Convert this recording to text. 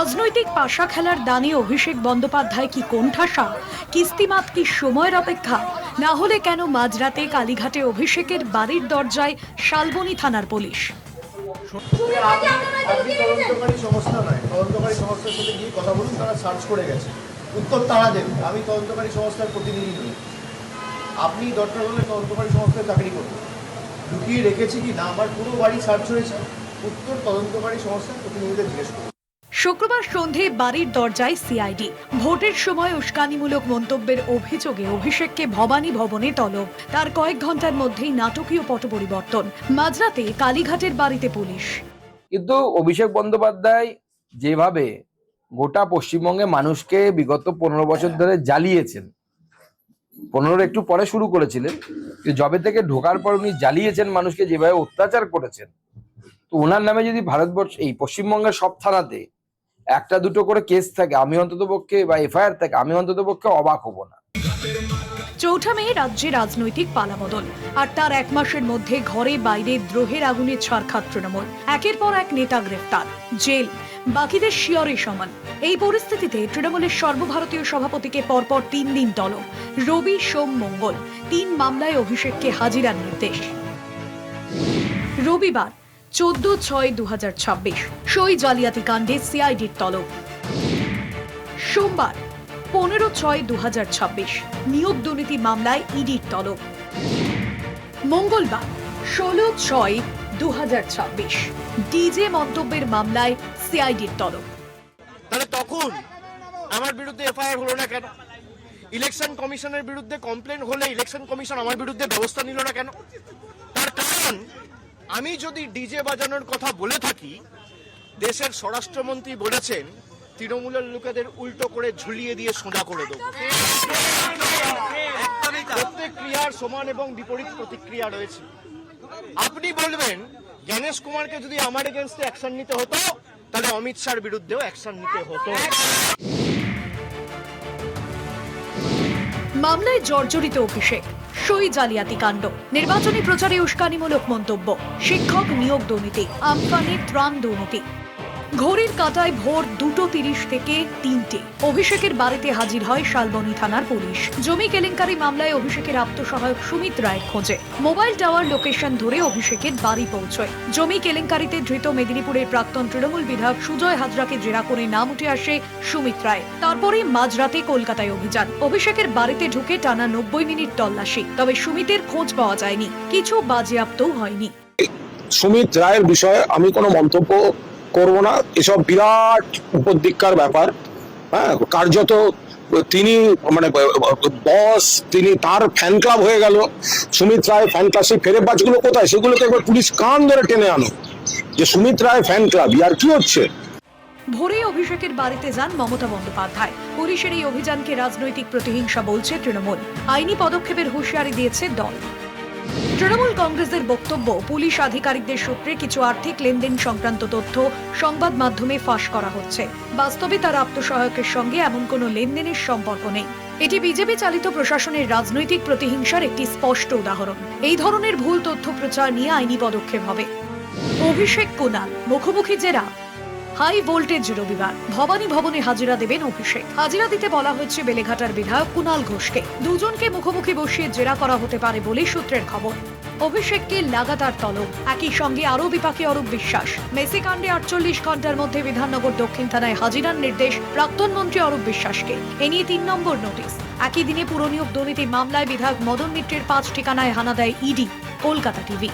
রাজনৈতিক পাশা খেলার দানে অভিষেক বন্দ্যোপাধ্যায় কি কোণঠাসা? কিস্তিমাত কি সময়ের অপেক্ষা? না হলে কেন মাঝরাতে কালীঘাটে অভিষেকের বাড়ির দরজায় শালবনী থানার পুলিশ? আপনি তদন্তকারী সংস্থা নয়, তদন্তকারী সংস্থার সাথে গিয়ে কথা বলুন, তারা সার্চ করে গেছে, উত্তর তারা দেবে। আমি তদন্তকারী সংস্থার প্রতিনিধি নই। আপনি দরকার হলে তদন্তকারী সংস্থায় চাকরি করুন। লুকিয়ে রেখেছি কি না আমার পুরো বাড়ি সার্চ হয়েছে, উত্তর তদন্তকারী সংস্থার প্রতিনিধিদের জিজ্ঞেস করুন। শুক্রবার সন্ধে বাড়ির দরজায় সিআইডি। ভোটের সময় উস্কানিমূলক মন্তব্যের অভিযোগে অভিষেককে ভবানী ভবনে তলব। তার কয়েক ঘন্টার মধ্যেই নাটকীয় পট পরিবর্তন। মাঝরাতে কালীঘাটের বাড়িতে পুলিশ। কিন্তু অভিষেক বন্দ্যোপাধ্যায় যেভাবে গোটা পশ্চিমবঙ্গে মানুষকে বিগত 15 বছর ধরে জ্বালিয়েছেন, 15 একটু পরে শুরু করেছিলেন, জবে থেকে ঢোকার পর উনি জ্বালিয়েছেন মানুষকে, যেভাবে অত্যাচার করেছেন, তো ওনার নামে যদি ভারতবর্ষ এই পশ্চিমবঙ্গের সব থানাতে একটা দুটো করে কেস থাকে, আমি অন্তত পক্ষে বা এফআইআর থাকে, আমি অন্তত পক্ষে অবাক হব না। 4 মে রাজ্যে রাজনৈতিক পালাবদল, আর তার এক মাসের মধ্যে ঘরে বাইরে দ্রোহের আগুনে ছারখার তৃণমূল। একের পর এক নেতা গ্রেফতার, জেল, বাকিদের শিয়রে সমান। এই পরিস্থিতিতে তৃণমূলের সর্বভারতীয় সভাপতিকে পরপর 3 দিন তলব। রবি, সোম, মঙ্গল 3 মামলায় অভিষেককে হাজিরার নির্দেশ। রবিবার 14/6/2026 সই জালিয়াতি কাণ্ডে সিআইডির তলব। সোমবার 15/6/2026 নিয়োগ দুর্নীতি মামলায় ইডির তলব। মঙ্গলবার 16/6/2026 ডিজে মন্তব্যের মামলায় সিআইডির তলব। তাহলে তখন আমার বিরুদ্ধে এফআইআর হলো না কেন? ইলেকশন কমিশনের বিরুদ্ধে কমপ্লেন হলে ইলেকশন কমিশন আমার বিরুদ্ধে ব্যবস্থা নিল না কেন? তার কারণ, আমি যদি ডিজে বাজানোর কথা বলে থাকি, দেশের স্বরাষ্ট্রমন্ত্রী বলেছেন তৃণমূলের লোকেদের উল্টো করে ঝুলিয়ে দিয়ে সোজা করে দেবো। প্রত্যেক ক্রিয়ার সমান এবং বিপরীত প্রতিক্রিয়া রয়েছে। আপনি বলবেন জ্ঞানেশ কুমারকে যদি আমার এগেনস্টে অ্যাকশন নিতে হতো, তাহলে অমিত শাহর বিরুদ্ধেও অ্যাকশন নিতে হতো। মামলায় জর্জরিত অভিষেক, সই জালিয়াতি কাণ্ড, নির্বাচনী প্রচারে উস্কানিমূলক মন্তব্য, শিক্ষক নিয়োগ দুর্নীতি, আমফানে ত্রাণ দুর্নীতি। ঘড়ির কাঁটায় ভোর 2:30 থেকে 3টে অভিষেকের বাড়িতে হাজির হয় শালবনী থানার পুলিশ। জমি কেলেঙ্কারি মামলায় অভিষেকের আত্মসহায়ক সুমিত রায়ের খোঁজে মোবাইল টাওয়ার লোকেশন ধরে অভিষেকের বাড়ি পৌঁছয়। জমি কেলেঙ্কারিতে ধৃত মেদিনীপুরের প্রাক্তন তৃণমূল বিধায়ক সুজয় হাজরাকে জেরা করে নাম উঠে আসে সুমিত রায়। তারপরেই মাঝরাতে কলকাতায় অভিযান। অভিষেকের বাড়িতে ঢুকে টানা 90 মিনিট তল্লাশি, তবে সুমিতের খোঁজ পাওয়া যায়নি, কিছু বাজেয়াপ্তও হয়নি। সুমিত রায়ের বিষয়ে আমি কোনো মন্তব্য করব না। এসব বিরাট উপদিক্কার ব্যাপার। হ্যাঁ, কার্যত তিনি মানে বস, তিনি তার ফ্যান ক্লাব হয়ে গেল। সুমিত রায় ফ্যান ক্লাব, সেই ফেরে বাজগুলো কোথায়? সেগুলোকে একবার পুলিশ কান ধরে টেনে আনো যে সুমিত রায় ফ্যান ক্লাব, আর কি হচ্ছে? ভোরে অভিষেকের বাড়িতে যান মমতা বন্দ্যোপাধ্যায়। পুলিশের এই অভিযানকে রাজনৈতিক প্রতিহিংসা বলছে তৃণমূল। আইনি পদক্ষেপের হুঁশিয়ারি দিয়েছে দল। তৃণমূল কংগ্রেসের বক্তব্য, পুলিশ আধিকারিকদের সূত্রে কিছু আর্থিক লেনদেন সংক্রান্ত তথ্য সংবাদ মাধ্যমে ফাঁস করা হচ্ছে। বাস্তবে তার আত্মসহায়কের সঙ্গে এমন কোনো লেনদেনের সম্পর্ক নেই। এটি বিজেপি চালিত প্রশাসনের রাজনৈতিক প্রতিহিংসার একটি স্পষ্ট উদাহরণ। এই ধরনের ভুল তথ্য প্রচার নিয়ে আইনি পদক্ষেপ হবে। অভিষেক কুণাল মুখোমুখি জেরা। হাই ভোল্টেজ রবিবার ভবানী ভবনে হাজিরা দেবেন অভিষেক। হাজিরা দিতে বলা হয়েছে বেলেঘাটার বিধায়ক কুণাল ঘোষকে। দুজনকে মুখোমুখি বসিয়ে জেরা করা হতে পারে বলে সূত্রের খবর। অভিষেককে লাগাতার তলব, একই সঙ্গে আরও বিপাকে অরূপ বিশ্বাস। মেসি কাণ্ডে 48 ঘন্টার মধ্যে বিধাননগর দক্ষিণ থানায় হাজিরার নির্দেশ প্রাক্তন মন্ত্রী অরূপ বিশ্বাসকে। এ নিয়ে 3 নম্বর নোটিশ। একই দিনে পুরনিয়োগ দুর্নীতি মামলায় বিধায়ক মদন মিত্রের 5 ঠিকানায় হানা দেয় ইডি। কলকাতা টিভি।